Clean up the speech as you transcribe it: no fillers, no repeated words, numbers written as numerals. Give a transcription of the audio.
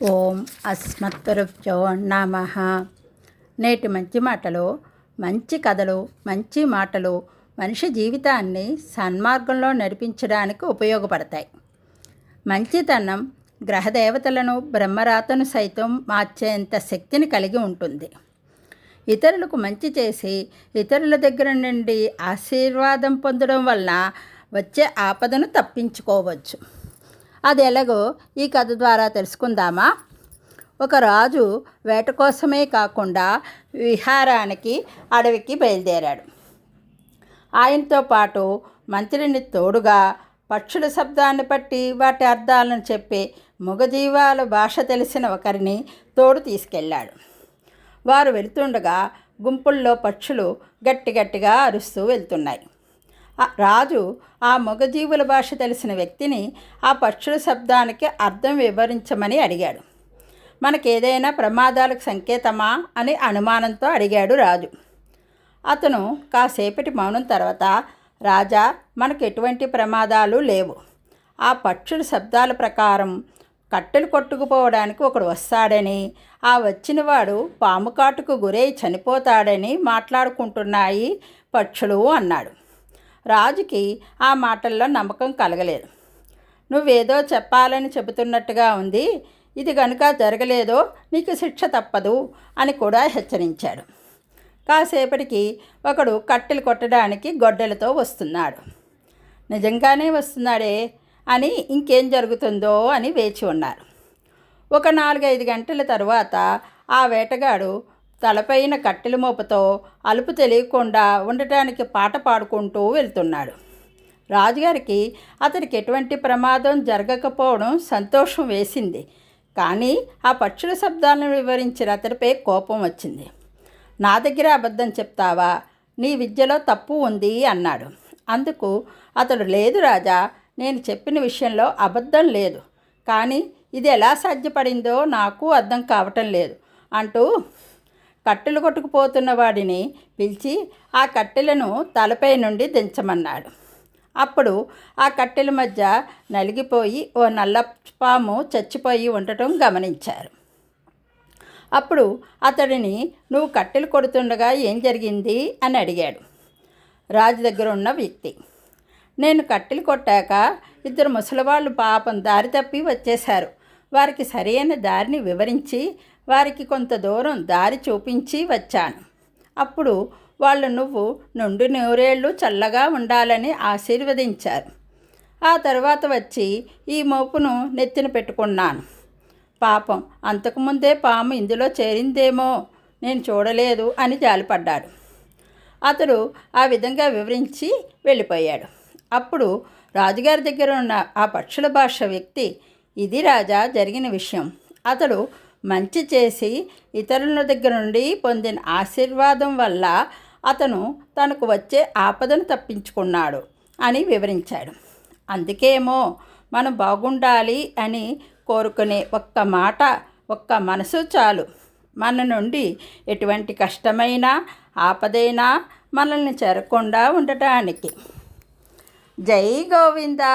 ఓం అస్మత్తురుభ్యో నమః. నేటి మంచి మాటలు, మంచి కథలు, మంచి మాటలు మనిషి జీవితాన్ని సన్మార్గంలో నడిపించడానికి ఉపయోగపడతాయి. మంచితనం గ్రహదేవతలను, బ్రహ్మరాతను సైతం మార్చేంత శక్తిని కలిగి ఉంటుంది. ఇతరులకు మంచి చేసి ఇతరుల దగ్గర నుండి ఆశీర్వాదం పొందడం వలన వచ్చే ఆపదను తప్పించుకోవచ్చు. అది ఎలాగో ఈ కథ ద్వారా తెలుసుకుందామా? ఒక రాజు వేట కోసమే కాకుండా విహారానికి అడవికి బయలుదేరాడు. ఆయనతో పాటు మంత్రిని తోడుగా పక్షుల శబ్దాన్ని బట్టి వాటి అర్థాలను చెప్పే మూగజీవాల భాష తెలిసిన ఒకరిని తోడు తీసుకెళ్ళాడు. వారు వెళుతుండగా గుంపుల్లో పక్షులు గట్టిగట్టిగా అరుస్తూ వెళ్తున్నాయి. రాజు ఆ మూగజీవుల భాష తెలిసిన వ్యక్తిని ఆ పక్షుల శబ్దానికి అర్థం వివరించమని అడిగాడు. మనకేదైనా ప్రమాదాలకు సంకేతమా అని అనుమానంతో అడిగాడు రాజు. అతను కాసేపటి మౌనం తర్వాత, రాజా, మనకు ఎటువంటి ప్రమాదాలు లేవు. ఆ పక్షుల శబ్దాల ప్రకారం కట్టెలు కొట్టుకుపోవడానికి ఒకడు వస్తాడని, ఆ వచ్చినవాడు పాము కాటుకు గురై చనిపోతాడని మాట్లాడుకుంటున్నాయి పక్షులు అన్నాడు. రాజుకి ఆ మాటల్లో నమ్మకం కలగలేదు. నువ్వేదో చెప్పాలని చెబుతున్నట్టుగా ఉంది, ఇది కనుక జరగలేదో నీకు శిక్ష తప్పదు అని కూడా హెచ్చరించాడు. కాసేపటికి ఒకడు కట్టెలు కొట్టడానికి గొడ్డలతో వస్తున్నాడు. నిజంగానే వస్తున్నాడే అని ఇంకేం జరుగుతుందో అని వేచి ఉన్నారు. ఒక 4-5 గంటల తరువాత ఆ వేటగాడు తలపైన కట్టెల మోపుతో అలుపు తెలియకుండా ఉండటానికి పాట పాడుకుంటూ వెళ్తున్నాడు. రాజుగారికి అతనికి ఎటువంటి ప్రమాదం జరగకపోవడం సంతోషం వేసింది. కానీ ఆ పక్షుల శబ్దాలను వివరించిన అతడిపై కోపం వచ్చింది. నా దగ్గర అబద్ధం చెప్తావా? నీ విద్యలో తప్పు ఉంది అన్నాడు. అందుకు అతడు, లేదు రాజా, నేను చెప్పిన విషయంలో అబద్ధం లేదు, కానీ ఇది ఎలా సాధ్యపడిందో నాకు అర్థం కావటం లేదు అంటూ కట్టెలు కొట్టుకుపోతున్న వాడిని పిలిచి ఆ కట్టెలను తలపై నుండి దించమన్నాడు. అప్పుడు ఆ కట్టెల మధ్య నలిగిపోయి ఓ నల్లపాము చచ్చిపోయి ఉండటం గమనించారు. అప్పుడు అతడిని, నువ్వు కట్టెలు కొడుతుండగా ఏం జరిగింది అని అడిగాడు. రాజు దగ్గర ఉన్న వ్యక్తి, నేను కట్టెలు కొట్టాక 2 ముసలివాళ్ళు పాపం దారి తప్పి వచ్చేశారు. వారికి సరైన దారిని వివరించి వారికి కొంత దూరం దారి చూపించి వచ్చాను. అప్పుడు వాళ్ళు నువ్వు నుండి 100 ఏళ్ళు చల్లగా ఉండాలని ఆశీర్వదించారు. ఆ తర్వాత వచ్చి ఈ మోపును నెత్తిన పెట్టుకున్నాను. పాపం, అంతకుముందే పాము ఇందులో చేరిందేమో, నేను చూడలేదు అని జాలిపడ్డాడు. అతడు ఆ విధంగా వివరించి వెళ్ళిపోయాడు. అప్పుడు రాజుగారి దగ్గర ఉన్న ఆ పక్షుల భాష వ్యక్తి, ఇది రాజా జరిగిన విషయం. అతడు మంచి చేసి ఇతరుల దగ్గర నుండి పొందిన ఆశీర్వాదం వల్ల అతను తనకు వచ్చే ఆపదను తప్పించుకున్నాడు అని వివరించాడు. అందుకేమో మనం బాగుండాలి అని కోరుకునే ఒక్క మాట, ఒక్క మనసు చాలు మన నుండి ఎటువంటి కష్టమైనా ఆపదైనా మనల్ని చేరకుండా ఉండటానికి. జై గోవిందా.